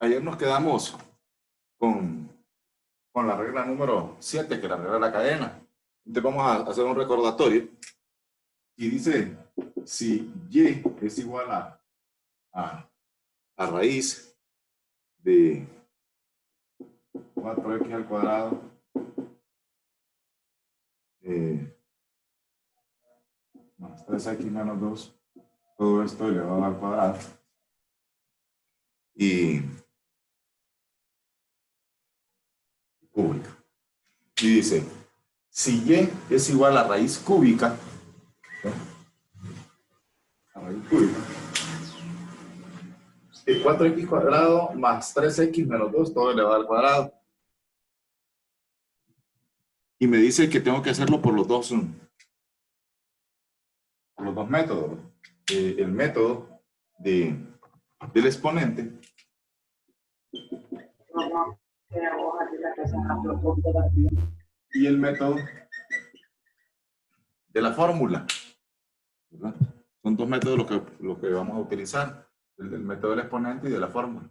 Ayer nos quedamos con, la regla número 7, que es la regla de la cadena. Entonces vamos a hacer un recordatorio. Y dice, si y es igual a raíz de 4x al cuadrado más 3x menos 2, todo esto elevado al cuadrado. Y cúbica. Y dice, si y es igual a raíz cúbica, de 4x cuadrado más 3x menos 2, todo elevado al cuadrado. Y me dice que tengo que hacerlo por los dos métodos. El método del exponente y el método de la fórmula, ¿verdad? Son dos métodos lo que vamos a utilizar, el del método del exponente y de la fórmula.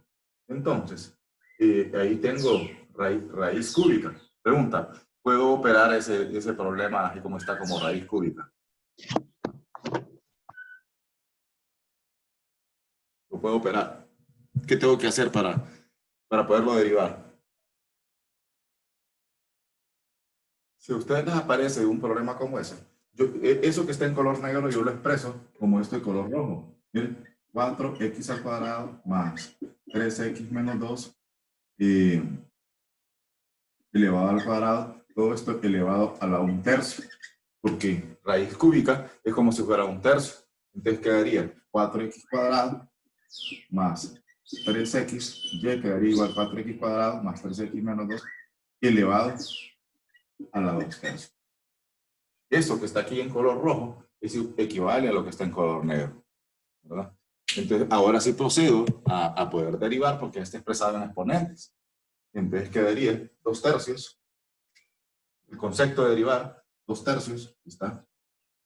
Entonces, ahí tengo raíz cúbica. Pregunta, ¿puedo operar ese problema así como está, como raíz cúbica? ¿Lo puedo operar? ¿Qué tengo que hacer para poderlo derivar? Si a ustedes les aparece un problema como ese, eso que está en color negro yo lo expreso como esto de color rojo. Miren, 4x al cuadrado más 3x menos 2 elevado al cuadrado, todo esto elevado a la 1/3, porque raíz cúbica es como si fuera 1/3. Entonces quedaría 4x cuadrado más 3x, y quedaría igual 4x cuadrado más 3x menos 2 elevado a la 2/3. Eso que está aquí en color rojo equivale a lo que está en color negro, ¿verdad? Entonces, ahora sí procedo a poder derivar porque está expresado en exponentes. Entonces quedaría 2/3. El concepto de derivar, 2/3, está.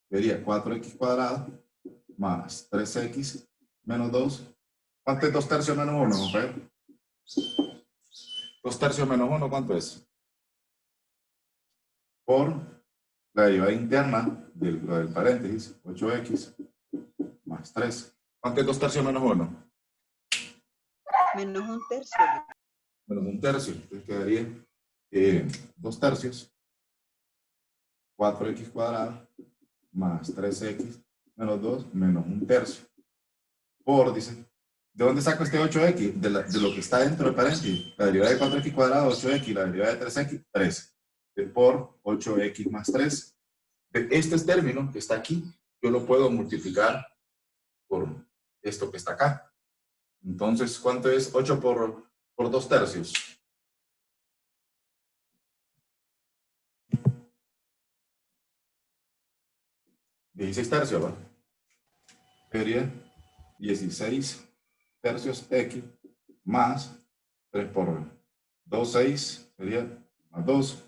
Quedaría 4x cuadrado más 3x menos 2. ¿Cuánto es 2/3 menos 1, compañero? 2/3 menos 1, ¿cuánto es? Por la derivada interna del paréntesis, 8x más 3. ¿Cuánto es 2/3 menos 1? Menos 1/3. Menos 1/3. Entonces quedaría 2/3, 4x cuadrado más 3x menos 2 menos 1/3. Por, dice, ¿de dónde saco este 8x? De lo que está dentro del paréntesis. La derivada de 4x cuadrado, 8x, la derivada de 3x, 13. Por 8x más 3. Este término que está aquí, yo lo puedo multiplicar por esto que está acá. Entonces, ¿cuánto es 8 por 2/3? 16/3, ¿verdad? Sería 16/3 x más 3 por 2, 6, sería más 2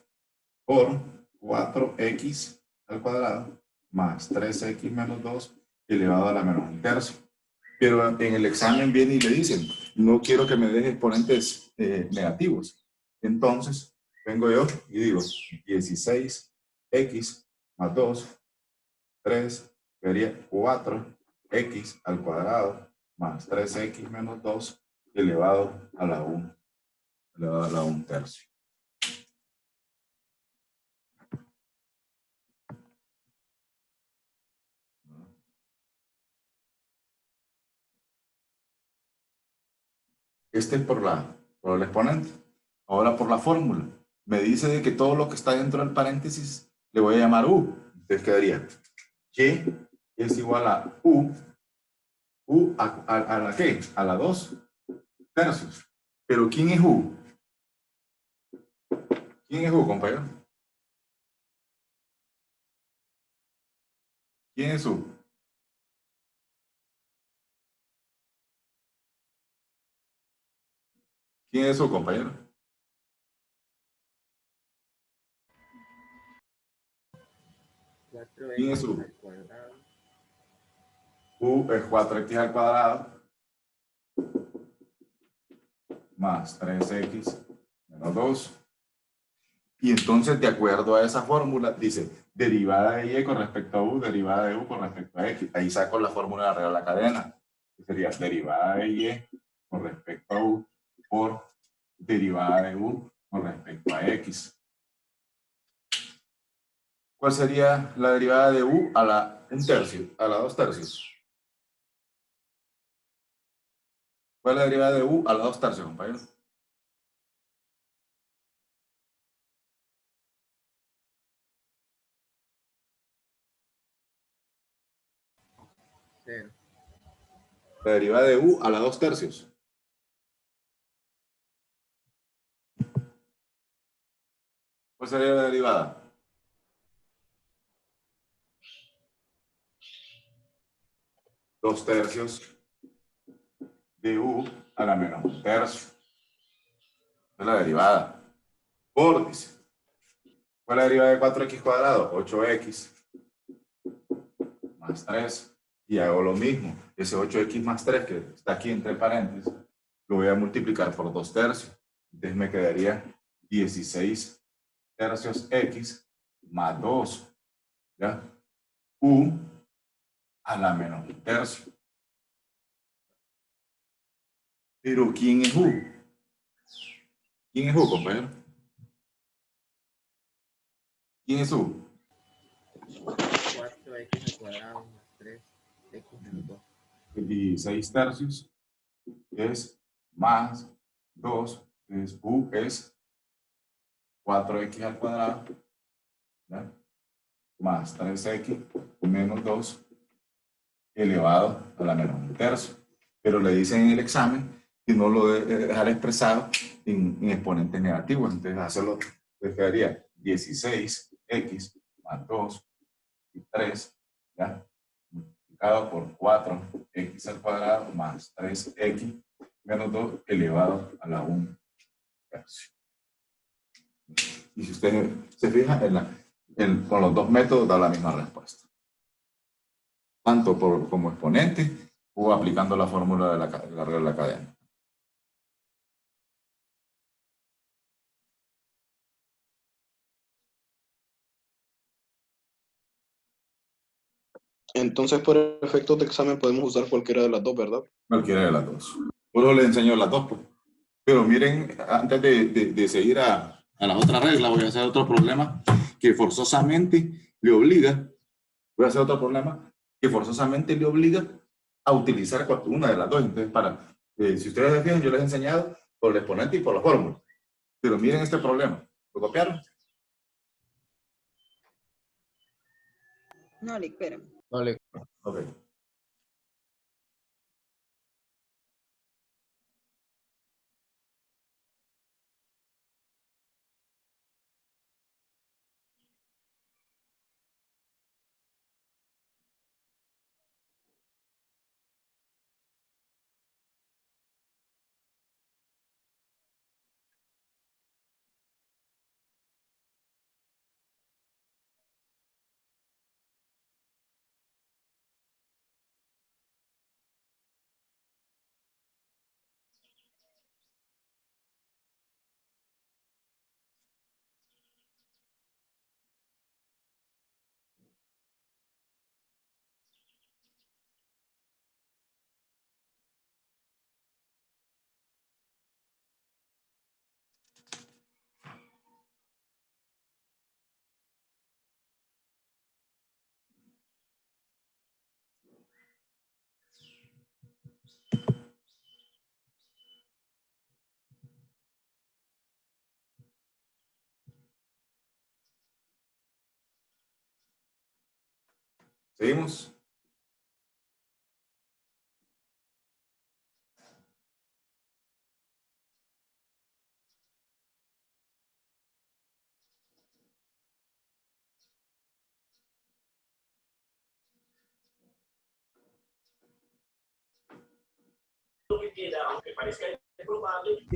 por 4x al cuadrado más 3x menos 2 elevado a la menos 1/3. Pero en el examen viene y le dicen, no quiero que me deje exponentes negativos. Entonces, vengo yo y digo 16x más 2, 3, sería 4x al cuadrado más 3x menos 2 elevado a la 1, elevado a la 1/3. Este es por el exponente. Ahora por la fórmula. Me dice de que todo lo que está dentro del paréntesis le voy a llamar u. Entonces quedaría y es igual a u. ¿U a la qué? A la 2/3. Pero ¿quién es u? ¿Quién es u, compañero? ¿Quién es u? ¿Quién es u, compañero? ¿Quién es u? U es 4x al cuadrado más 3x menos 2. Y entonces, de acuerdo a esa fórmula, dice derivada de y con respecto a u, derivada de u con respecto a x. Ahí saco la fórmula de arreglar la cadena. Que sería derivada de y con respecto a u por derivada de u con respecto a x. ¿Cuál sería la derivada de u a la 1/3? A la 2/3. ¿Cuál es la derivada de u a la 2/3, compañero? Cero. La derivada de u a la 2/3. ¿Cuál sería la derivada? Dos tercios de u a la menos 1/3. Esa es la derivada. Por, dice. ¿Cuál es la derivada de 4x cuadrado? 8x más 3. Y hago lo mismo. Ese 8x más 3 que está aquí entre paréntesis, lo voy a multiplicar por 2 tercios. Entonces me quedaría 16 tercios x más 2. ¿Ya? U a la menos 1/3. Pero ¿quién es u? ¿Quién es u, compañero? ¿Quién es u? 4x al cuadrado más 3x menos 2. 16 tercios es más 2, es u es 4x al cuadrado, ¿ya? Más 3x menos 2 elevado a la menos 1/3. Pero le dicen en el examen que no lo debe dejar expresado en exponentes negativos. Entonces, hacerlo, le quedaría 16x más 2 y 3, ¿ya? Multiplicado por 4x al cuadrado más 3x menos 2 elevado a la 1/3. Y si usted se fija, con los dos métodos da la misma respuesta. Tanto como exponente o aplicando la fórmula de la regla de la cadena. Entonces, por efectos de examen podemos usar cualquiera de las dos, ¿verdad? Cualquiera de las dos. Por eso les enseño las dos, pues. Pero miren, antes de seguir a las otras reglas, voy a hacer otro problema que forzosamente le obliga, a utilizar una de las dos. Entonces, si ustedes se fijan, yo les he enseñado por el exponente y por la fórmula. Pero miren este problema. ¿Lo copiaron? No, le espera. Vale. Ok. ¿Seguimos? Aunque parezca improbable.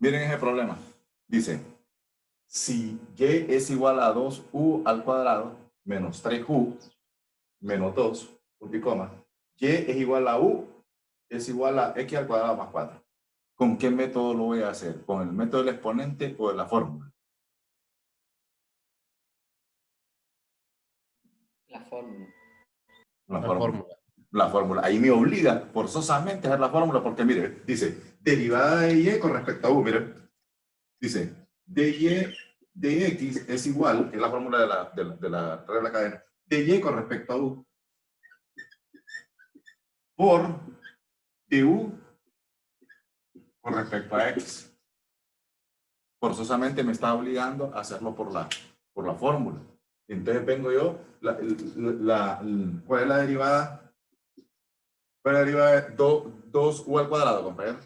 Miren ese problema. Dice, si y es igual a 2u al cuadrado menos 3u menos 2, punto y coma, y es igual a u, es igual a x al cuadrado más 4. ¿Con qué método lo voy a hacer? ¿Con el método del exponente o de la fórmula? La fórmula. La fórmula. La fórmula. Ahí me obliga forzosamente a hacer la fórmula porque, mire, dice, derivada de y con respecto a u, mire. Dice, dy de x es igual, que es la fórmula de la regla de la cadena, dy con respecto a u, por du con respecto a x. Forzosamente me está obligando a hacerlo por la fórmula. Entonces vengo yo, ¿cuál es la derivada? ¿Cuál es la derivada de 2u al cuadrado, compañero?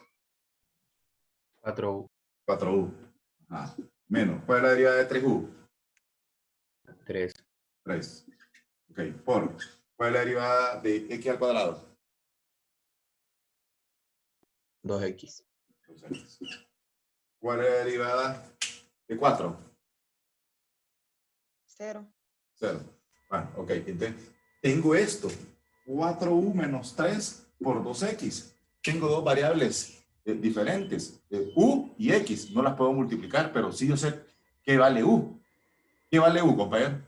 4u. 4u. Ajá. Menos. ¿Cuál es la derivada de 3u? 3. 3. Ok. Por. ¿Cuál es la derivada de x al cuadrado? 2x. 2x. ¿Cuál es la derivada de 4? 0. 0. Bueno, ok. Entonces, tengo esto. 4u menos 3 por 2x. Tengo dos variables diferentes. U y x. No las puedo multiplicar, pero sí yo sé qué vale u. ¿Qué vale u, compañero?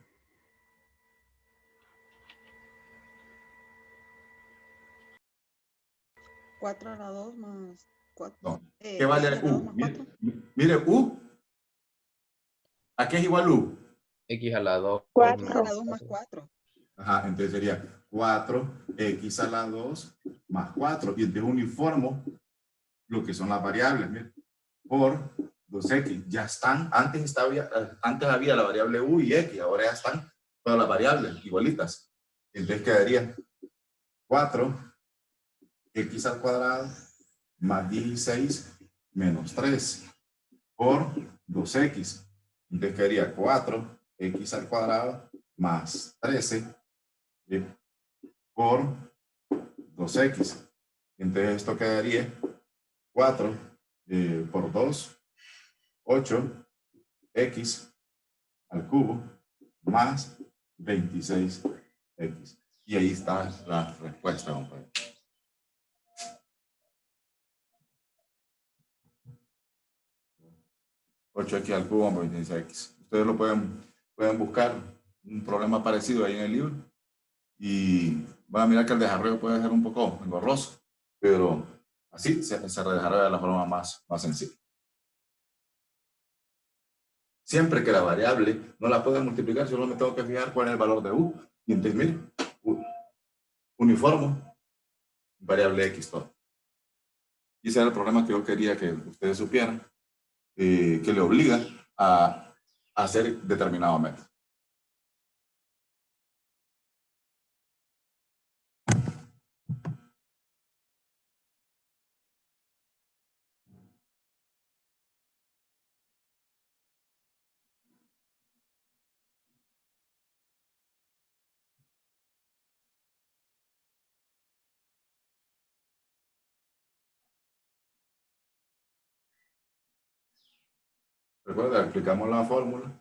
4 a la 2 más 4. No. ¿Qué vale 3 a la 2 u? más 4. Mire, u. ¿A qué es igual u? X a la 2. 4 a la 2 más 4. Ajá, entonces sería 4x a la 2 más 4. Y entonces uniformo lo que son las variables, mire, por 2x. Ya están, antes había la variable u y x, ahora ya están todas las variables igualitas. Entonces quedaría 4x al cuadrado más 16 menos 3 por 2x. Entonces quedaría 4x al cuadrado más 13 por 2x. Entonces esto quedaría 4 por 2, 8x al cubo más 26x. Y ahí está la respuesta, compadre. Ocho x al cubo más 26x. Ustedes lo pueden buscar un problema parecido ahí en el libro. Y van a mirar que el desarrollo puede ser un poco engorroso, pero así se desarrolla de la forma más sencilla. Siempre que la variable no la pueda multiplicar, solo me tengo que fijar cuál es el valor de u. Y entonces, mire, uniformo, variable x todo. Y ese era el problema que yo quería que ustedes supieran, que le obliga a hacer determinado método. Recuerda, aplicamos la fórmula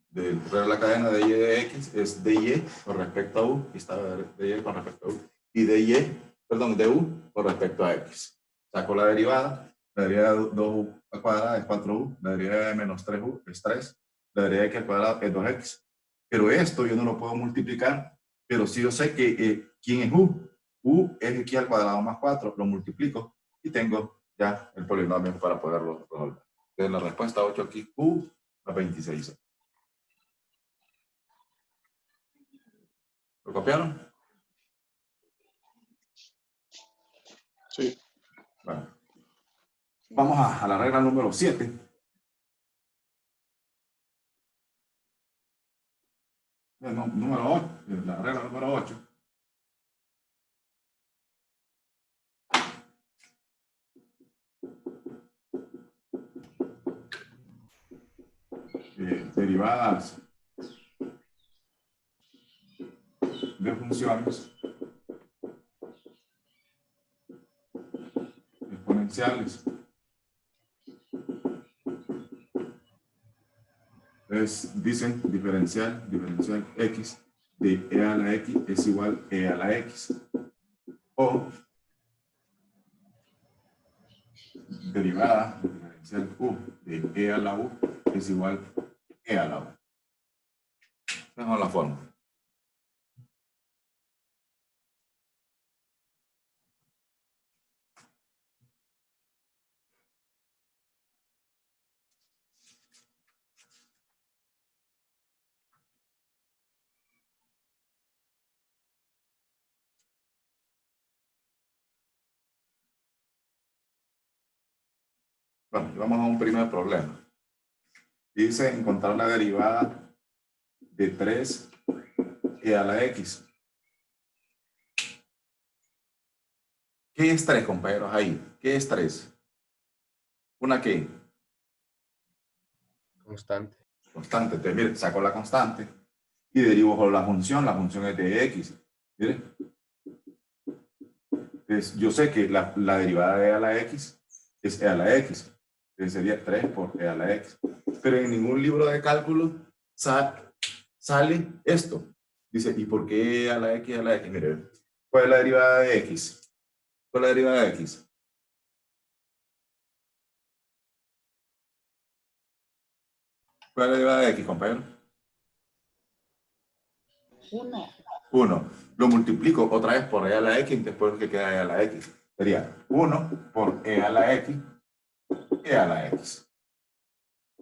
de la cadena de y de x, es dy con respecto a u, y está dy con respecto a u, y de u con respecto a x. Saco la derivada de 2u al cuadrado es 4u, la derivada de menos 3u es 3, la derivada de x al cuadrado es 2x. Pero esto yo no lo puedo multiplicar, pero sí yo sé que ¿quién es u? U es x al cuadrado más 4, lo multiplico y tengo ya el polinomio para poderlo resolver. Entonces la respuesta 8x a 26. ¿Lo copiaron? Sí. Bueno. Vamos a la regla número 7. Número 8. La regla número 8. Derivadas de funciones exponenciales Dicen diferencial x de e a la x es igual a e a la x. O derivada diferencial u de e a la u es igual a e a la u. Esa es la forma. Bueno, vamos a un primer problema. Dice encontrar la derivada de 3 e a la x. ¿Qué es 3, compañeros, ahí? ¿Qué es 3? ¿Una qué? Constante. Constante. Entonces, mire, saco la constante y derivo por la función. La función es de x. Mire. Entonces, yo sé que la derivada de e a la x es e a la x. Entonces sería 3 por e a la x. Pero en ningún libro de cálculo sale esto. Dice, ¿y por qué e a la x, e a la x? Mire, ¿cuál es la derivada de x? ¿Cuál es la derivada de x? ¿Cuál es la derivada de x, compañero? 1. 1. Lo multiplico otra vez por e a la x, y después que queda e a la x. Sería 1 por e a la x, e a la x.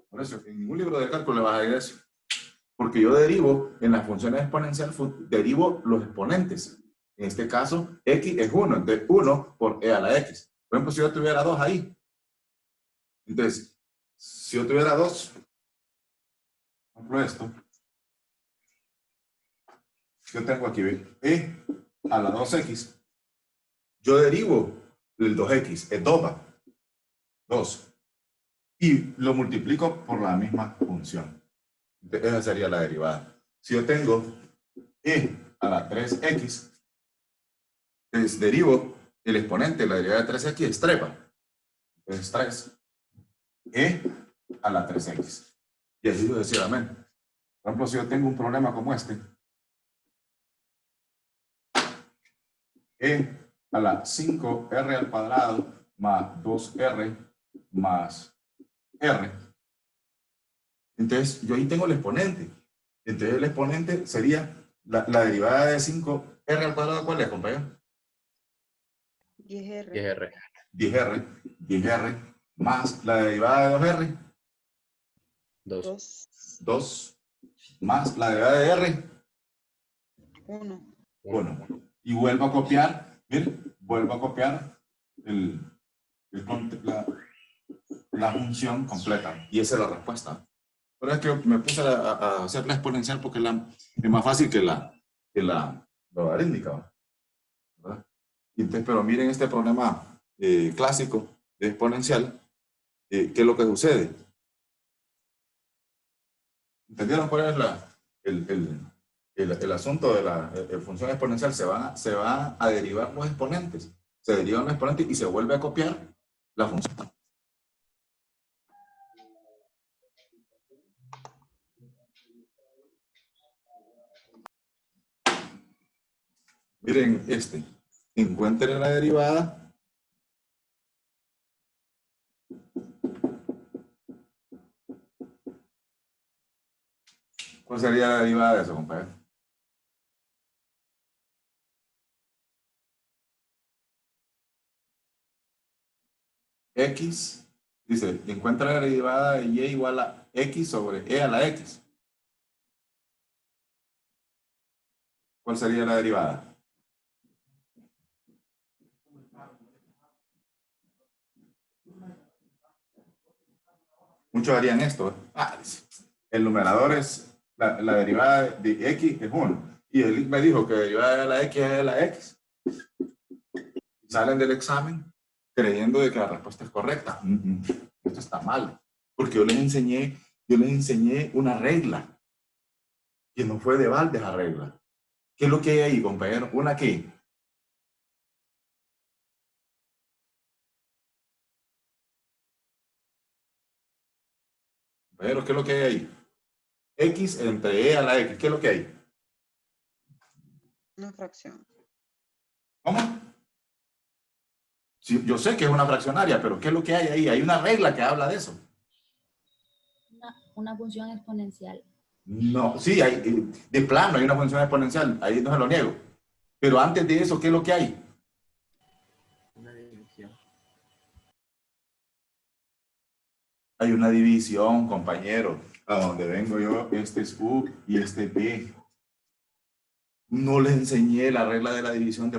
Por eso, en ningún libro de cálculo le vas a ir eso. Porque yo derivo en las funciones exponenciales, derivo los exponentes. En este caso, x es 1. Entonces, 1 por e a la x. Por ejemplo, si yo tuviera 2 ahí. Entonces, si yo tuviera 2, por ejemplo esto, yo tengo aquí e a la 2x. Yo derivo el 2x, es 2. Y lo multiplico por la misma función. Entonces, esa sería la derivada. Si yo tengo e a la 3x, entonces derivo el exponente, la derivada de 3x es trepa. Entonces 3 e a la 3x. Y así sucesivamente. Por ejemplo, si yo tengo un problema como este, e a la 5r al cuadrado más 2r más r. Entonces, yo ahí tengo el exponente. Entonces, el exponente sería la derivada de 5r al cuadrado. ¿Cuál es, compañero? 10R. 10R. 10r más la derivada de 2r. 2. 2 más la derivada de r. 1. 1. Y vuelvo a copiar, miren, vuelvo a copiar la función completa. Y esa es la respuesta. Pero es que me puse a hacer la exponencial porque es más fácil que la logarítmica, ¿verdad? Y entonces, pero miren este problema clásico de exponencial. ¿Qué es lo que sucede? ¿Entendieron cuál es el asunto de la función exponencial? Se van a derivar los exponentes. Se derivan los exponentes y se vuelve a copiar la función. Miren este. Encuentren la derivada. ¿Cuál sería la derivada de eso, compañero? X, dice, encuentra la derivada de y igual a x sobre e a la x. ¿Cuál sería la derivada? Muchos harían esto. El numerador es, la derivada de x es 1. Y él me dijo que la derivada de la x es de la x. Salen del examen creyendo de que la respuesta es correcta. Esto está mal. Porque yo les enseñé una regla. Que no fue de balde esa regla. ¿Qué es lo que hay ahí, compañero? ¿Una qué? Compañero, ¿qué es lo que hay ahí? X entre E a la X. ¿Qué es lo que hay? Una fracción. ¿Cómo? Sí, yo sé que es una fraccionaria, pero ¿qué es lo que hay ahí? Hay una regla que habla de eso. Una función exponencial. No, sí, hay, de plano hay una función exponencial, ahí no se lo niego. Pero antes de eso, ¿qué es lo que hay? Una división. Hay una división, compañero. A donde vengo yo, este es U y este es B. No les enseñé la regla de la división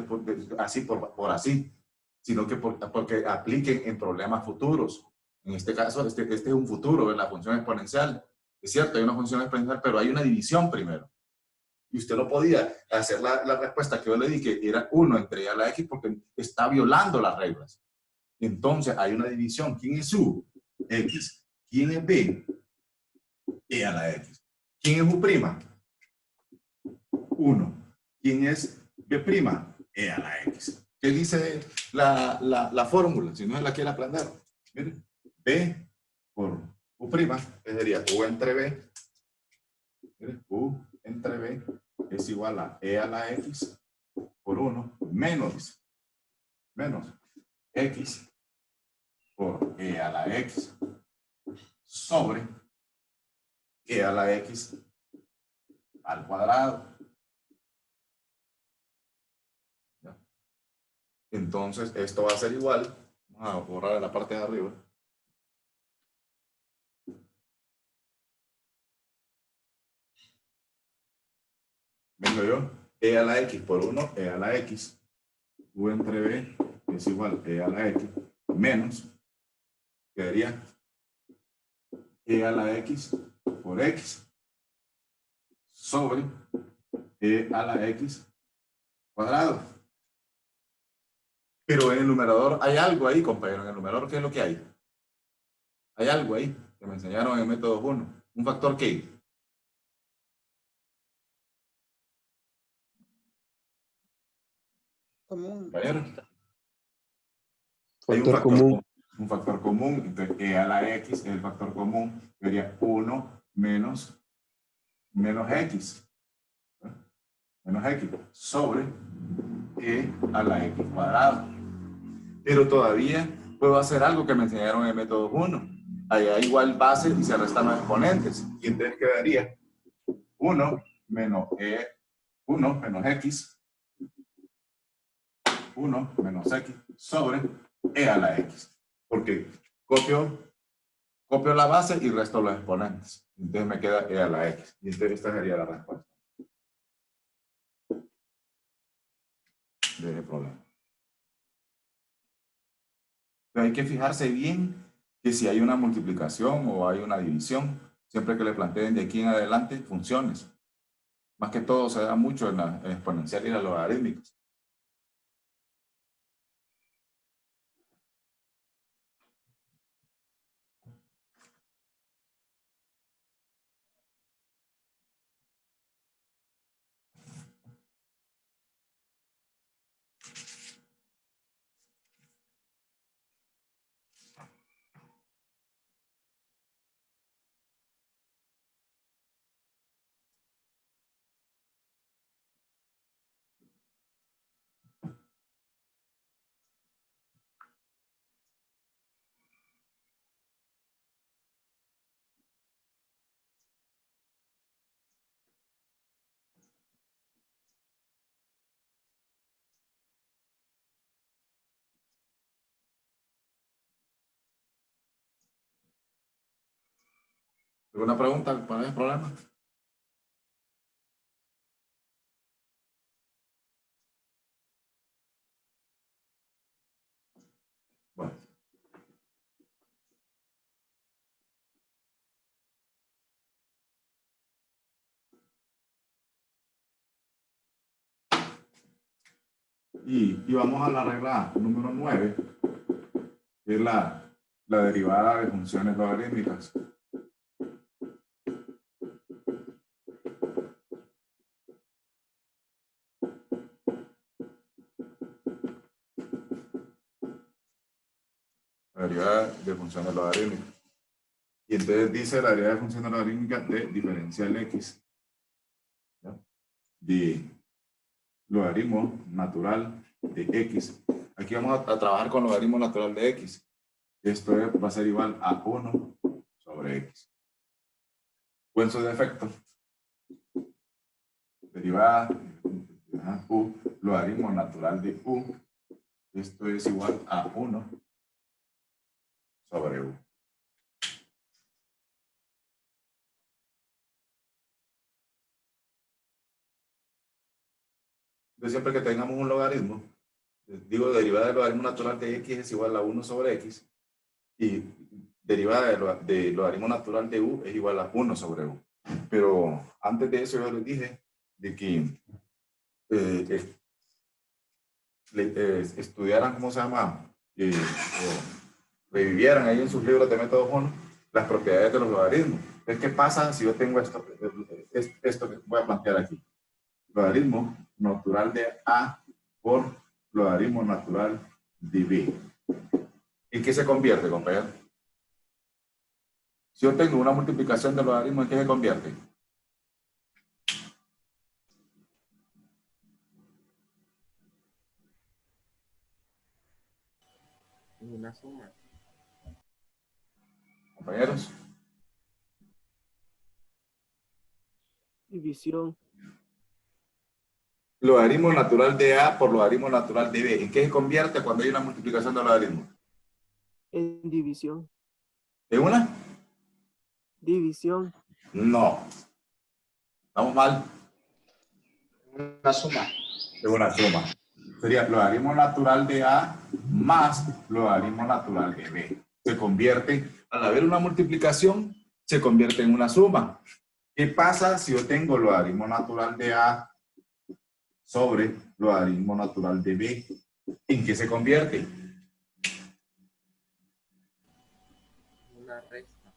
así por así, sino que porque apliquen en problemas futuros. En este caso, este es un futuro, la función exponencial. Es cierto, hay una función exponencial, pero hay una división primero. Y usted no podía hacer la respuesta que yo le di, que era 1 entre E a la X, porque está violando las reglas. Entonces, hay una división. ¿Quién es U? X. ¿Quién es B? E a la X. ¿Quién es U'? 1. ¿Quién es B'? E a la X. ¿Qué dice la fórmula? Si no se la quiere aprender. Mire, B por U', que sería U entre B. Mire, U entre B es igual a E a la X por 1 menos X por E a la X sobre E a la X al cuadrado. ¿Ya? Entonces, esto va a ser igual. Vamos a borrar la parte de arriba. Vengo yo, E a la X por 1, E a la X. U entre B es igual a E a la X menos, quedaría E a la X por X sobre E a la X cuadrado. Pero en el numerador hay algo ahí, compañero. En el numerador, ¿qué es lo que hay? Hay algo ahí que me enseñaron en el método 1. Un factor ¿qué? Común. Compañero. Hay Factor común. un factor común, entonces E a la X es el factor común, sería 1 menos X. Menos X sobre E a la X cuadrado. Pero todavía puedo hacer algo que me enseñaron en el método 1. Allá igual base y se restan los exponentes. Y entonces quedaría 1 menos X. 1 menos X sobre E a la X. Porque copio la base y resto los exponentes. Entonces me queda E a la X. Y entonces esta sería la respuesta de ese problema. Pero hay que fijarse bien que si hay una multiplicación o hay una división, siempre que le planteen de aquí en adelante funciones. Más que todo se da mucho en la exponencial y la logarítmica. ¿Alguna pregunta para el problema? Bueno. Y vamos a la regla número 9, que es la derivada de funciones logarítmicas. La derivada de funciones logarítmicas. Y entonces dice la derivada de función logarítmica de diferencial x, ¿ya? De logaritmo natural de x. Aquí vamos a trabajar con logaritmo natural de x. Esto va a ser igual a 1 sobre x. O en su defecto, derivada de u, logaritmo natural de u. Esto es igual a 1 sobre u. Entonces, siempre que tengamos un logaritmo, digo, derivada del logaritmo natural de x es igual a 1 sobre x, y derivada del logaritmo natural de u es igual a 1 sobre u. Pero antes de eso yo les dije de que estudiaran, ¿cómo se llama? O revivieran ahí en sus libros de método 1 las propiedades de los logaritmos. Entonces, ¿qué pasa si yo tengo esto que voy a plantear aquí? Logaritmo natural de a por logaritmo natural de b. ¿En qué se convierte, compañero? Si yo tengo una multiplicación de logaritmos, ¿en qué se convierte? Una suma. Compañeros, División. logaritmo natural de a por logaritmo natural de b. ¿En qué se convierte cuando hay una multiplicación de logaritmos? En división. ¿En una? División. No. ¿Estamos mal? Una suma. Es una suma. Sería logaritmo natural de a más logaritmo natural de b. Se convierte, al haber una multiplicación, se convierte en una suma. ¿Qué pasa si yo tengo logaritmo natural de a sobre logaritmo natural de b? ¿En qué se convierte? Una resta.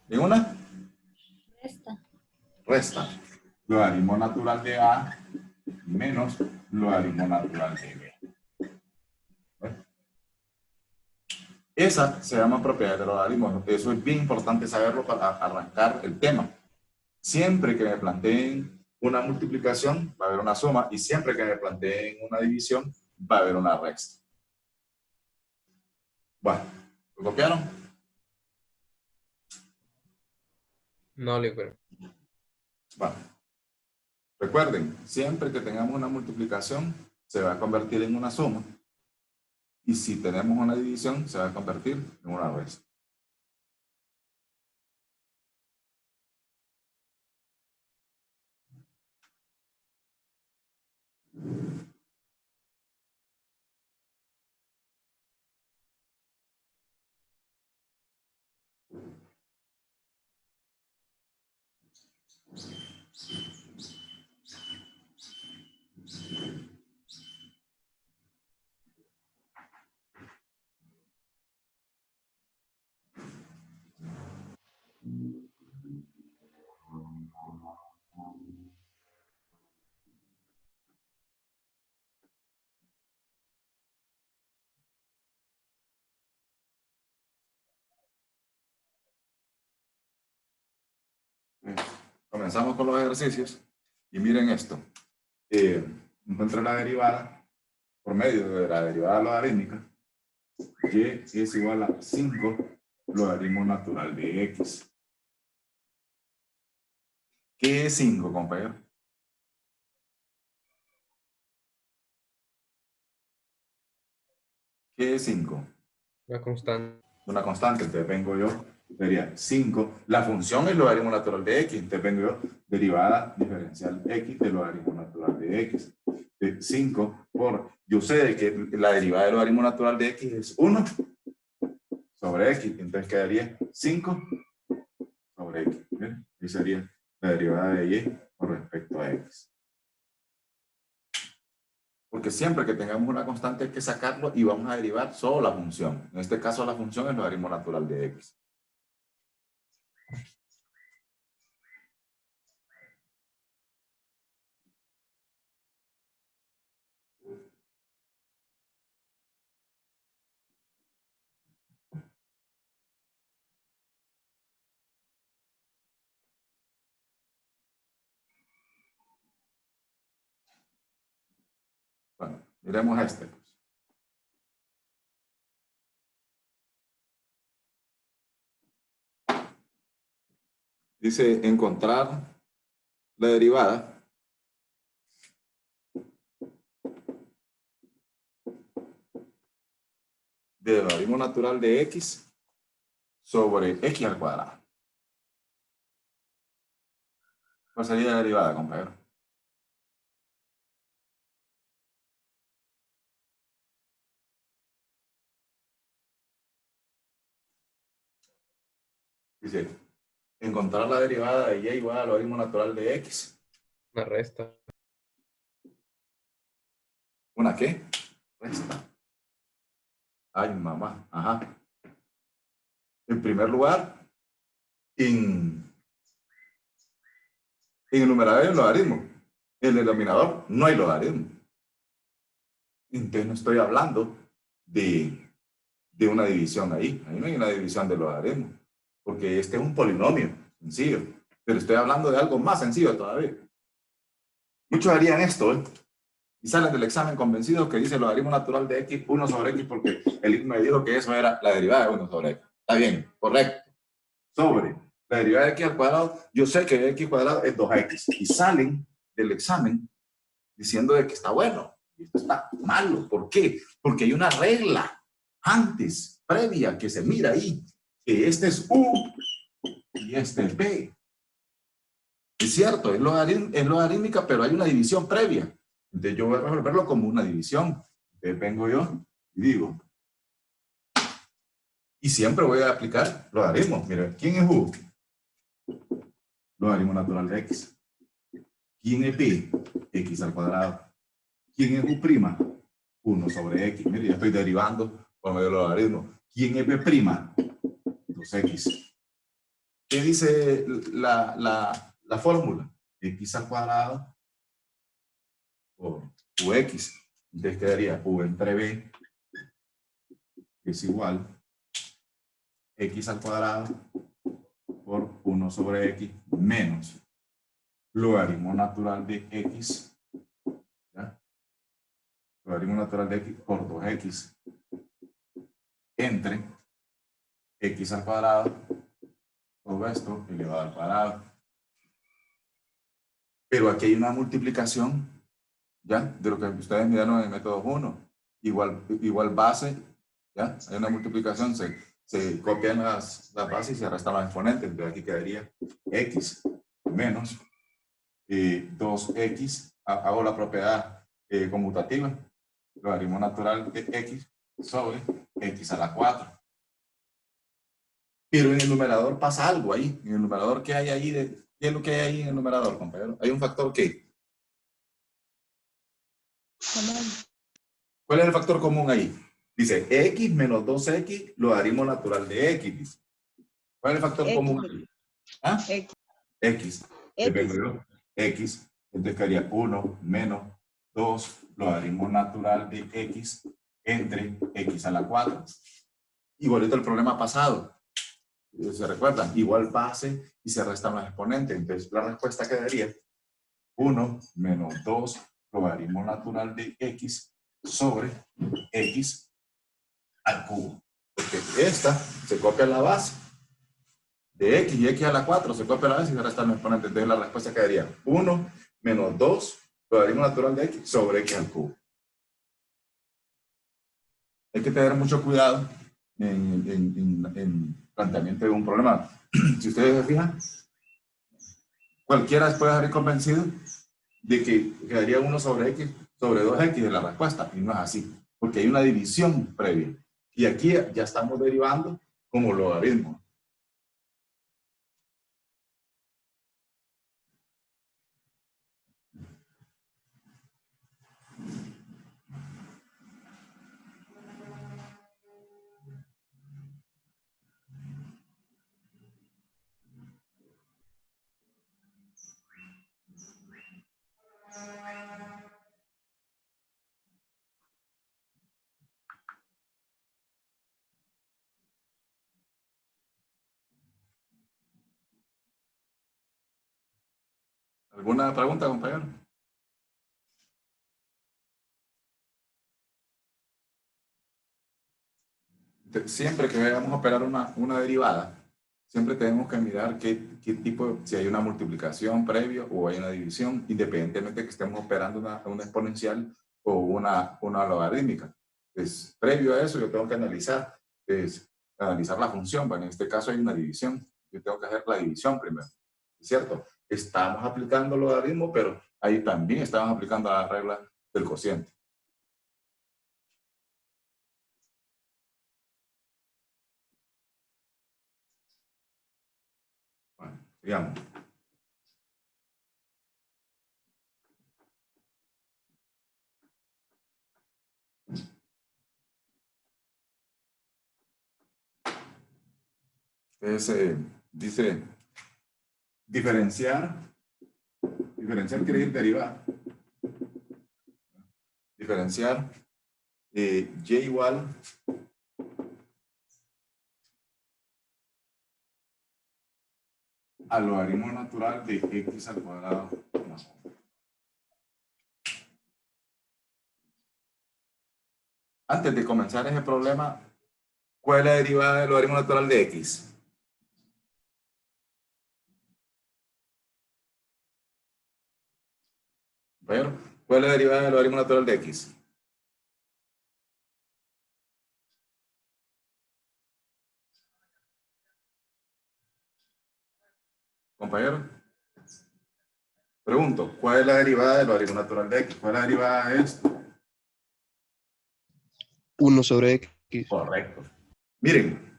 ¿En una? Resta. Resta. Logaritmo natural de a menos logaritmo natural de b. Esa se llama propiedad de logaritmos. Eso es bien importante saberlo para arrancar el tema. Siempre que me planteen una multiplicación, va a haber una suma, y siempre que me planteen una división, va a haber una resta. Bueno, ¿lo copiaron? No, Licker. Bueno, recuerden, siempre que tengamos una multiplicación, se va a convertir en una suma. Y si tenemos una división, se va a convertir en una resta. Comenzamos con los ejercicios. Y miren esto. Encuentra la derivada por medio de la derivada logarítmica. Y es igual a 5 logaritmo natural de x. ¿Qué es 5, compañero? ¿Qué es 5? La constante. Una constante, entonces vengo yo, sería 5. La función es logaritmo natural de x, entonces vengo yo, derivada diferencial x de logaritmo natural de x. De 5 por, yo sé de que la derivada del logaritmo natural de x es 1 sobre x, entonces quedaría 5 sobre x. ¿Bien? Y sería la derivada de y con respecto a x. Porque siempre que tengamos una constante hay que sacarlo y vamos a derivar solo la función. En este caso la función es logaritmo natural de x. Miremos este. Pues. Dice encontrar la derivada del logaritmo natural de x sobre x al cuadrado. ¿Cuál sería la derivada, compañero? Dice, encontrar la derivada de y igual al logaritmo natural de x. Una resta. ¿Una qué? Resta. Ay, mamá. Ajá. En primer lugar, en el numerador hay un logaritmo. En el denominador no hay logaritmo. Entonces no estoy hablando de una división ahí. Ahí no hay una división de logaritmo. Porque este es un polinomio sencillo. Pero estoy hablando de algo más sencillo todavía. Muchos harían esto, ¿eh? Y salen del examen convencidos que dice el logaritmo natural de x, 1 sobre x, porque el IC me dijo que eso era la derivada de 1 sobre x. Está bien, correcto. Sobre la derivada de x al cuadrado, yo sé que x cuadrado es 2x. Y salen del examen diciendo de que está bueno. Y esto está malo. ¿Por qué? Porque hay una regla antes, previa, que se mira ahí. Que este es u y este es b. Es cierto, es logarítmica, pero hay una división previa. Entonces yo voy a resolverlo como una división. Entonces vengo yo y digo, y siempre voy a aplicar logaritmos. Mira, ¿quién es u? Logaritmo natural de x. ¿Quién es b? X al cuadrado. ¿Quién es u'? 1 sobre x. Mire, ya estoy derivando por medio del logaritmo. ¿Quién es b'? 2x. ¿Qué dice la fórmula? X al cuadrado por ux. Entonces quedaría u entre b es igual x al cuadrado por 1 sobre x menos logaritmo natural de x, ¿ya? Logaritmo natural de x por 2x entre x al cuadrado, todo esto elevado al cuadrado. Pero aquí hay una multiplicación, ¿ya? De lo que ustedes miraron en el método 1. Igual base, ¿ya? Hay una multiplicación, se copian las bases y se restan los exponentes. Entonces aquí quedaría x menos 2x, hago la propiedad conmutativa, logaritmo natural de x sobre x a la 4. Pero en el numerador pasa algo ahí. En el numerador, ¿qué hay ahí? ¿Qué es lo que hay ahí en el numerador, compañero? Hay un factor ¿qué? ¿Cuál es el factor común ahí? Dice x menos 2x logaritmo natural de x. Dice. ¿Cuál es el factor común ahí? ¿Ah? X. Depende x. Entonces quedaría 1 menos 2 logaritmo natural de x entre x a la 4. Igualito el problema pasado. ¿Se recuerdan? Igual base y se restan los exponentes. Entonces la respuesta quedaría 1 menos 2 logaritmo natural de x sobre x al cubo. Porque esta se copia en la base de x y x a la 4 se copia la base y se restan los exponentes. Entonces la respuesta quedaría 1 menos 2 logaritmo natural de x sobre x al cubo. Hay que tener mucho cuidado en planteamiento de un problema. Si ustedes se fijan, cualquiera puede estar convencido de que quedaría 1 sobre x sobre 2x de la respuesta, y no es así, porque hay una división previa. Y aquí ya estamos derivando como logaritmo. ¿Alguna pregunta, compañero? Siempre que vayamos a operar una derivada, siempre tenemos que mirar qué tipo, si hay una multiplicación previo o hay una división, independientemente de que estemos operando una exponencial o una logarítmica. Pues, previo a eso, yo tengo que analizar la función. Bueno, en este caso hay una división. Yo tengo que hacer la división primero, ¿cierto? Estamos aplicando logaritmo, pero ahí también estamos aplicando la regla del cociente. Bueno, digamos. Entonces, dice, diferenciar quiere decir derivar. Diferenciar y igual al logaritmo natural de x al cuadrado más 1. Antes de comenzar ese problema, ¿cuál es la derivada del logaritmo natural de x? ¿Pero? ¿Cuál es la derivada del logaritmo natural de x? Compañero. Pregunto, ¿cuál es la derivada del logaritmo natural de x? ¿Cuál es la derivada de esto? 1 sobre x. Correcto. Miren,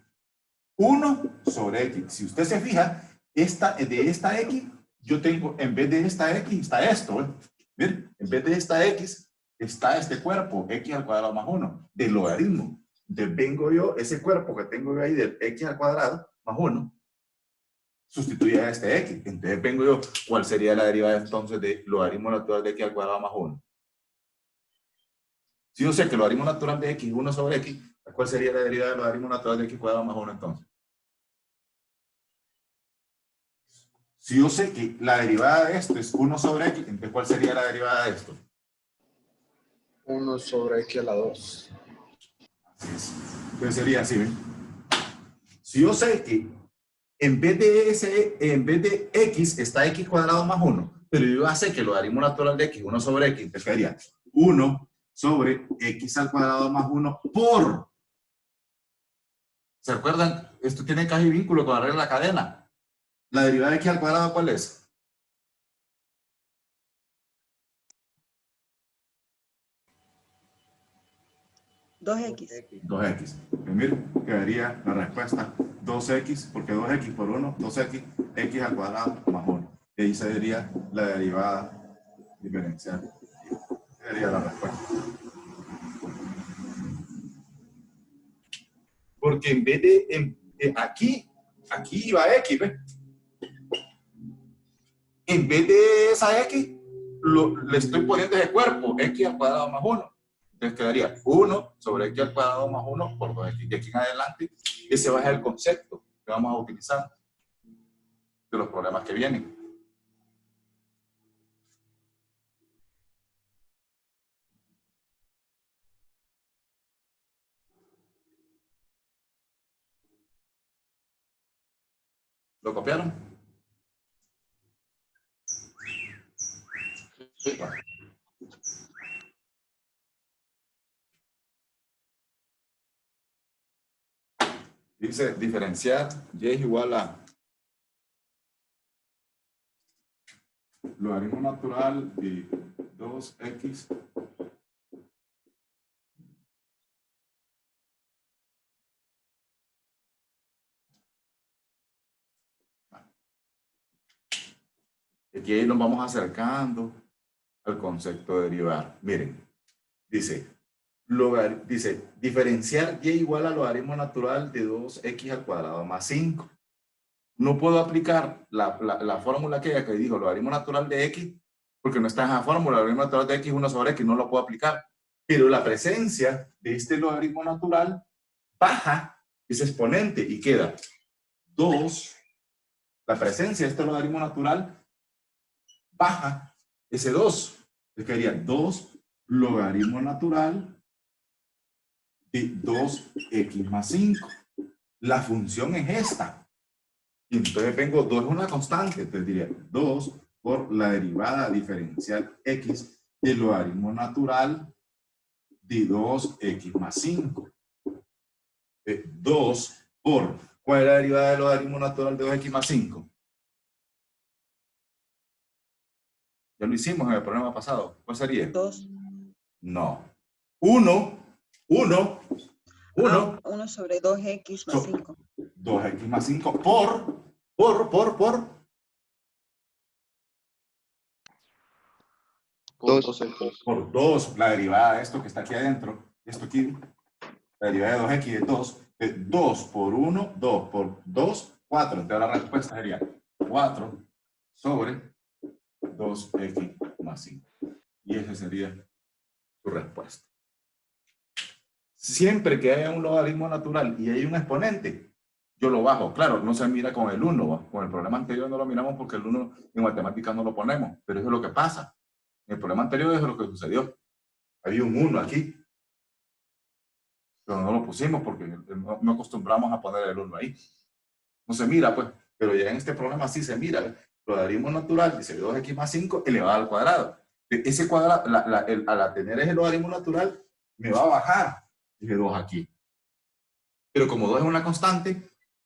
1 sobre x. Si usted se fija, de esta x, yo tengo, en vez de esta x, está esto. Miren, en vez de esta x, está este cuerpo, x al cuadrado más 1, del logaritmo. Entonces vengo yo, ese cuerpo que tengo yo ahí del x al cuadrado más 1, sustituye a este x. Entonces vengo yo, ¿cuál sería la derivada entonces de logaritmo natural de x al cuadrado más 1? Si yo sé que el logaritmo natural de x es 1 sobre x, ¿cuál sería la derivada del logaritmo natural de x cuadrado más 1 entonces? Si yo sé que la derivada de esto es 1 sobre x, entonces ¿cuál sería la derivada de esto? 1 sobre x a la 2. Así es. Entonces sería así, ¿ven? Si yo sé que en vez de x está x cuadrado más 1, pero yo ya sé que el logaritmo natural de x es 1 sobre x, entonces quedaría 1 sobre x al cuadrado más 1 por... ¿Se acuerdan? Esto tiene caja y vínculo con la regla de la cadena. ¿La derivada de x al cuadrado cuál es? Dos 2x. Miren, quedaría la respuesta 2x, porque 2x por 1, 2x, x al cuadrado más 1. Y ahí sería la derivada diferencial. Sería la respuesta. Porque en vez de aquí iba x, ¿ves? En vez de esa x, le estoy poniendo ese cuerpo, x al cuadrado más 1. Entonces quedaría 1 sobre x al cuadrado más 1 por 2x. De aquí en adelante, ese va a ser el concepto que vamos a utilizar de los problemas que vienen. ¿Lo copiaron? Sí. Bueno. Dice diferenciar y es igual a logaritmo natural de 2x aquí ahí nos vamos acercando al concepto de derivar. Miren, dice diferenciar y igual a logaritmo natural de 2x al cuadrado más 5. No puedo aplicar la fórmula que dijo logaritmo natural de x, porque no está en la fórmula, logaritmo natural de x 1 sobre x, no lo puedo aplicar. Pero la presencia de este logaritmo natural baja ese exponente y queda 2. La presencia de este logaritmo natural baja ese 2. Entonces quedaría 2 logaritmo natural de 2x más 5. La función es esta. Y entonces vengo, 2 es una constante, entonces diría 2 por la derivada diferencial x del logaritmo natural de 2x más 5. 2 por, ¿cuál es la derivada del logaritmo natural de 2x más 5? Ya lo hicimos en el problema pasado. ¿Cuál sería? 2. No. 1 1 sobre 2x más 5. 2x más 5 por 2x. por 2, la derivada de esto que está aquí adentro, esto aquí, la derivada de 2x es 2, 2 por 1, 2 por 2, 4, entonces la respuesta sería 4 sobre 2x más 5. Y esa sería su respuesta. Siempre que haya un logaritmo natural y hay un exponente, yo lo bajo. Claro, no se mira con el 1, con el problema anterior no lo miramos porque el 1 en matemáticas no lo ponemos, pero eso es lo que pasa. En el problema anterior es lo que sucedió. Había un 1 aquí, pero no lo pusimos porque no acostumbramos a poner el 1 ahí. No se mira, pues, pero ya en este problema sí se mira. Logaritmo natural dice 2x más 5 elevado al cuadrado. Ese cuadrado, al tener ese logaritmo natural, me va a bajar ese 2 aquí. Pero como 2 es una constante,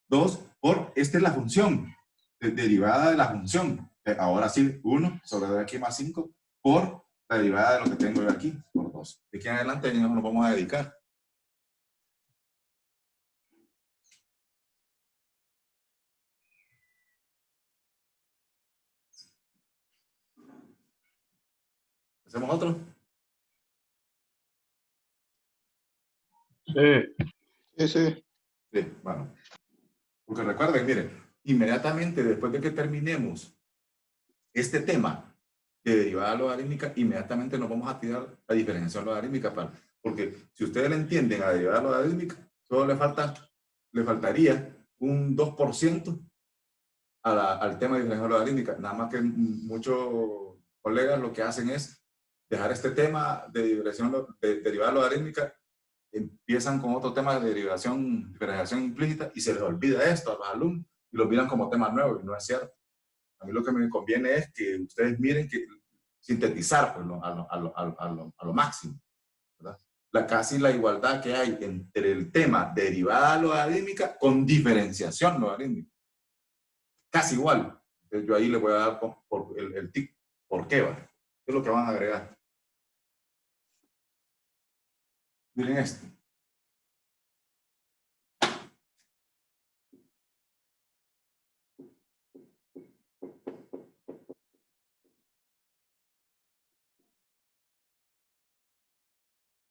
2 por, esta es la función, derivada de la función. Ahora sí, 1 sobre 2x más 5 por la derivada de lo que tengo yo aquí, por 2. De aquí en adelante ya nos vamos a dedicar. ¿Hacemos otro? Sí. Sí, bueno. Porque recuerden, miren, inmediatamente después de que terminemos este tema de derivada logarítmica, inmediatamente nos vamos a tirar la diferenciación logarítmica, porque si ustedes le entienden a derivada logarítmica, solo le faltaría un 2% al tema de diferenciación logarítmica. Nada más que muchos colegas lo que hacen es dejar este tema de derivada logarítmica, empiezan con otro tema de diferenciación implícita y se les olvida esto a los alumnos y lo miran como tema nuevo y no es cierto. A mí lo que me conviene es que ustedes miren que sintetizar pues, a lo máximo, ¿verdad? Casi la igualdad que hay entre el tema derivada logarítmica con diferenciación logarítmica. Casi igual. Entonces yo ahí le voy a dar por el tic. ¿Por qué? ¿Vale? ¿Qué es lo que van a agregar? Miren esto.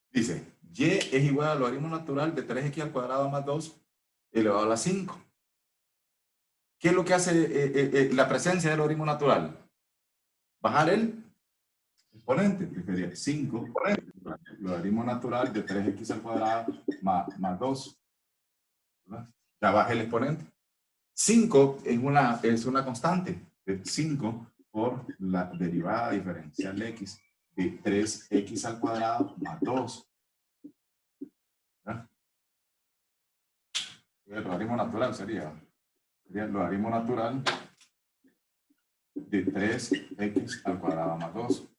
Dice, y es igual al logaritmo natural de 3x al cuadrado más 2 elevado a la 5. ¿Qué es lo que hace la presencia del logaritmo natural? Bajar el exponente, que sería 5, logaritmo natural de 3x al cuadrado más 2. ¿Verdad? Ya bajé el exponente. 5 es una constante. 5 por la derivada diferencial de x de 3x al cuadrado más 2. ¿Verdad? El logaritmo natural sería el logaritmo natural de 3x al cuadrado más 2.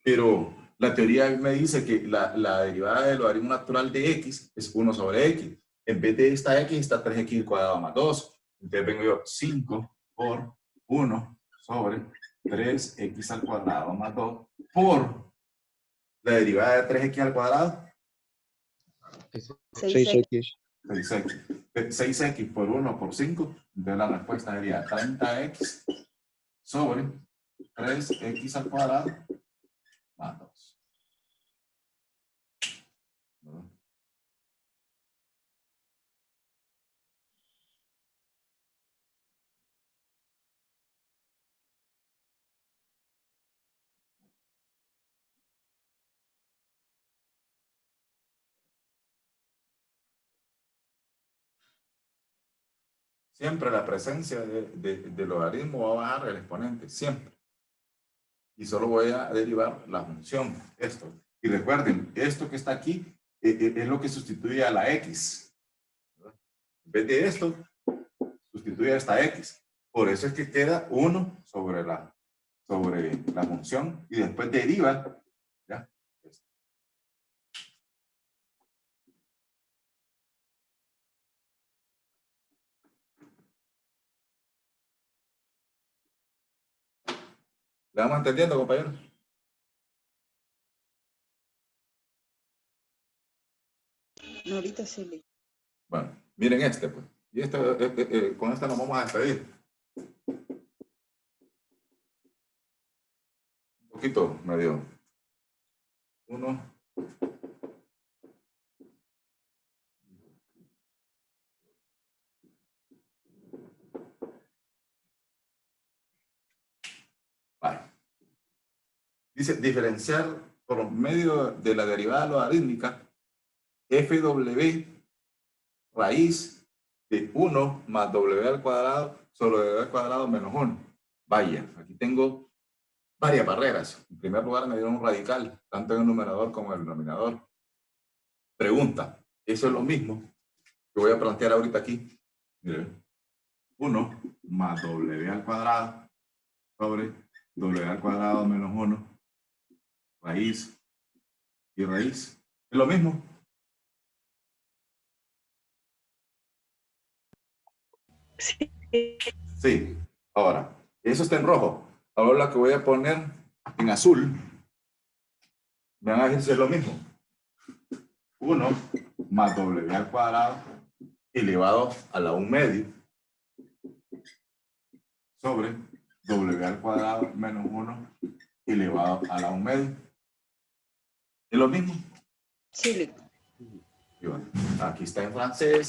Pero la teoría me dice que la derivada del logaritmo natural de x es 1 sobre x. En vez de esta x está 3x al cuadrado más 2. Entonces vengo yo 5 por 1 sobre 3x al cuadrado más 2 por la derivada de 3x al cuadrado. 6x. 6x por 1 por 5. Entonces la respuesta sería 30x sobre 3x al cuadrado más 2. ¿No? Siempre la presencia de logaritmo va a bajar el exponente, siempre. Y solo voy a derivar la función, esto. Y recuerden, esto que está aquí es lo que sustituye a la X. ¿Verdad? En vez de esto, sustituye a esta X. Por eso es que queda 1 sobre la función y después deriva, ¿ya? ¿Le vamos entendiendo, compañeros? No, ahorita sí le. Bueno, miren este, pues. Y este, con este nos vamos a despedir. Un poquito medio. 1. Vale. Dice, diferenciar por medio de la derivada logarítmica FW raíz de 1 más W al cuadrado sobre W al cuadrado menos 1. Vaya, aquí tengo varias barreras. En primer lugar me dieron un radical, tanto en el numerador como en el denominador. Pregunta, ¿eso es lo mismo que voy a plantear ahorita aquí? Miren, 1 más W al cuadrado sobre W al cuadrado menos 1, raíz y raíz. ¿Es lo mismo? Sí. Sí. Ahora, eso está en rojo. Ahora lo que voy a poner en azul, me van a decir si es lo mismo. 1 más W al cuadrado elevado a la 1 medio sobre W al cuadrado menos 1 elevado a la 1 medio. ¿Es lo mismo? Sí, Y bueno, aquí está en francés,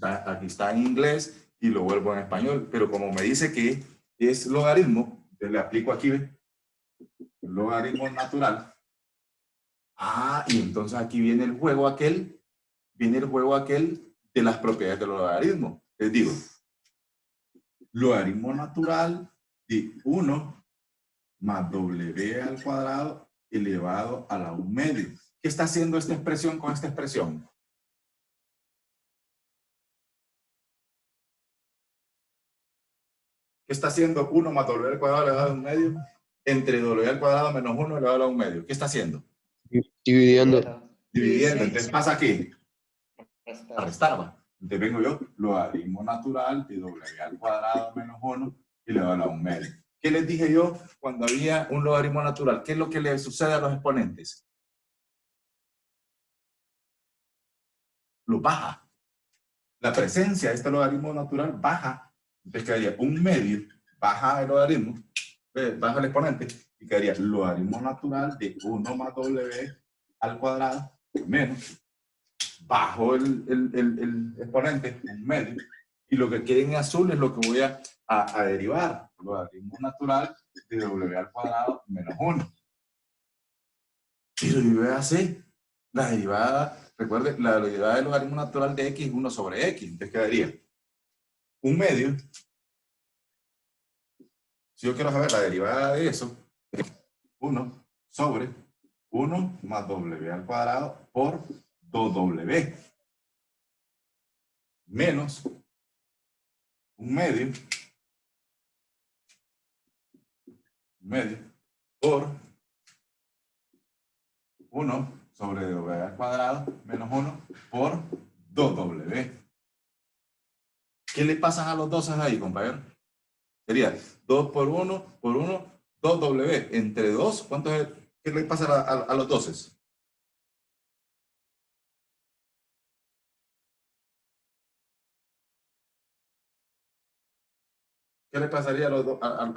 aquí está en inglés y lo vuelvo en español. Pero como me dice que es logaritmo, yo le aplico aquí, ¿ve? Logaritmo natural. Ah, y entonces aquí viene el juego aquel de las propiedades del logaritmo. Les digo, logaritmo natural de 1 más W al cuadrado elevado a la 1 medio. ¿Qué está haciendo esta expresión con esta expresión? ¿Qué está haciendo 1 más W al cuadrado elevado a la 1 medio entre W al cuadrado menos 1 elevado a la 1 medio? ¿Qué está haciendo? Dividiendo. Dividiendo. Entonces pasa aquí. A restar, va. Entonces vengo yo, logaritmo natural de W al cuadrado menos 1 elevado a la 1 medio. ¿Qué les dije yo cuando había un logaritmo natural? ¿Qué es lo que le sucede a los exponentes? Lo baja. La presencia de este logaritmo natural baja. Entonces quedaría 1 medio, baja el logaritmo, baja el exponente, y quedaría logaritmo natural de 1 más W al cuadrado menos, bajo el exponente, 1 medio, y lo que quede en azul es lo que voy a derivar, logaritmo natural de W al cuadrado menos 1. Pero yo voy a hacer la derivada, recuerde, la derivada del logaritmo natural de X es 1 sobre X, entonces quedaría 1 medio. Si yo quiero saber la derivada de eso, 1 sobre 1 más W al cuadrado por 2W menos 1 medio por 1 sobre W al cuadrado menos 1 por 2W. ¿Qué le pasan a los 12 ahí, compañero? Sería 2 por 1, 2W. Entre 2, ¿cuánto es? ¿Qué le pasa a los 12? ¿Qué le pasaría a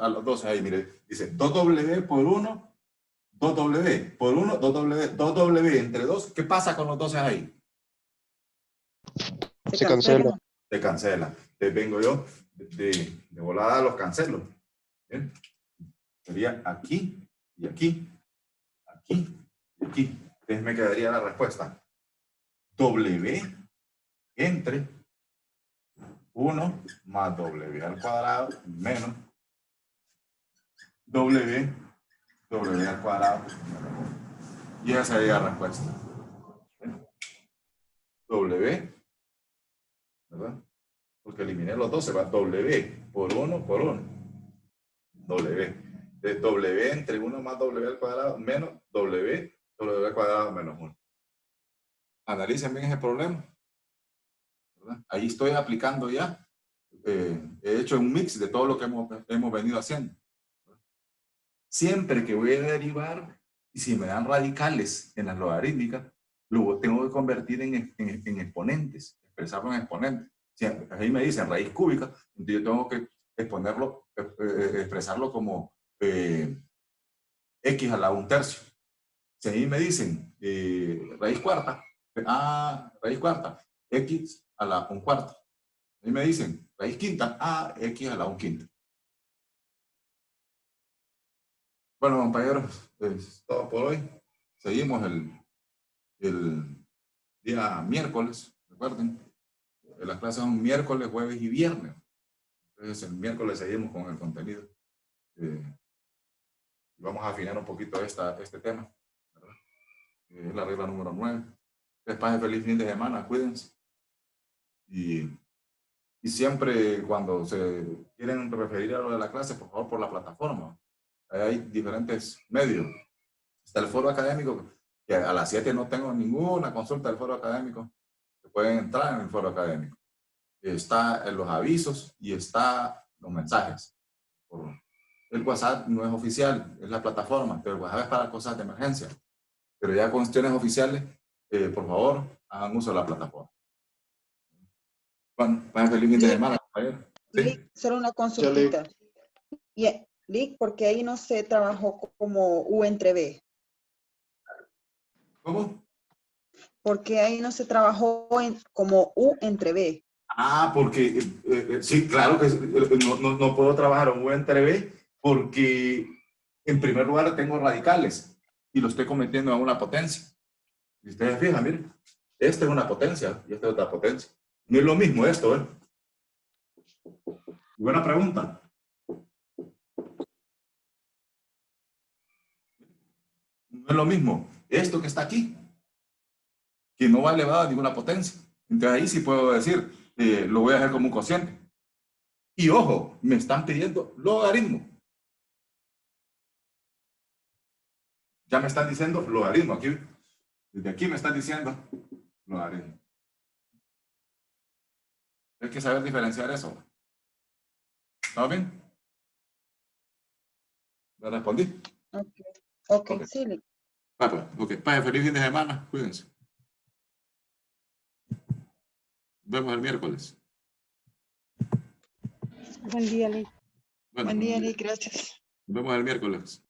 los 12 ahí? Mire, dice 2W por 1, 2W por 1, 2W, 2W entre 2. ¿Qué pasa con los 12 ahí? Se cancela. Se cancela. Entonces vengo yo, de volada los cancelo. ¿Bien? Sería aquí y aquí, aquí y aquí. Entonces me quedaría la respuesta. W entre 1 más W al cuadrado menos W al cuadrado. Y esa sería la respuesta. W, ¿verdad? Porque eliminé los dos, se va W por 1 por 1. W. De W entre 1 más W al cuadrado menos W al cuadrado menos 1. Analicen bien ese problema, ¿verdad? Ahí estoy aplicando ya. He hecho un mix de todo lo que hemos venido haciendo. Siempre que voy a derivar, y si me dan radicales en las logarítmicas, lo tengo que convertir en exponentes, expresarlo en exponentes. Si ahí me dicen raíz cúbica, entonces yo tengo que expresarlo como x a la 1/3. Si ahí me dicen raíz cuarta, raíz cuarta, x a la 1/4. Ahí me dicen raíz quinta, x a la 1/5. Bueno, compañeros, es todo por hoy. Seguimos el día miércoles, recuerden. Las clases son miércoles, jueves y viernes. Entonces el miércoles seguimos con el contenido. Vamos a afinar un poquito este tema, ¿verdad? Es la regla número 9. Les pase feliz fin de semana, cuídense. Y siempre cuando se quieren referir a lo de la clase, por favor, por la plataforma. Hay diferentes medios. Está el foro académico, que a las 7 no tengo ninguna consulta del foro académico. Pueden entrar en el foro académico. Está en los avisos y está los mensajes. El WhatsApp no es oficial, es la plataforma, pero el WhatsApp es para cosas de emergencia. Pero ya cuestiones oficiales, por favor, hagan uso de la plataforma. Bueno, vayan feliz fin de semana, compañero. ¿Sí? Solo una consultita. Lick, porque ahí no se trabajó como U entre B. ¿Cómo? Porque ahí no se trabajó como U entre B. Porque sí, claro que no puedo trabajar un U entre B porque en primer lugar tengo radicales y lo estoy convirtiendo en una potencia. Si ustedes fijan, miren, esta es una potencia y esta es otra potencia. No es lo mismo esto, ¿eh? Buena pregunta. No es lo mismo esto que está aquí, que no va elevado a ninguna potencia. Entonces ahí sí puedo decir, lo voy a hacer como un cociente. Y ojo, me están pidiendo logaritmo. Ya me están diciendo logaritmo. Aquí, desde aquí me están diciendo logaritmo. Hay que saber diferenciar eso. ¿Está bien? ¿Le respondí? Ok, sí, Lick. Pues, ok. Vaya, feliz fin de semana. Cuídense. Nos vemos el miércoles. Buen día, Lick. Bueno, Buen día, Lick, gracias. nos vemos el miércoles.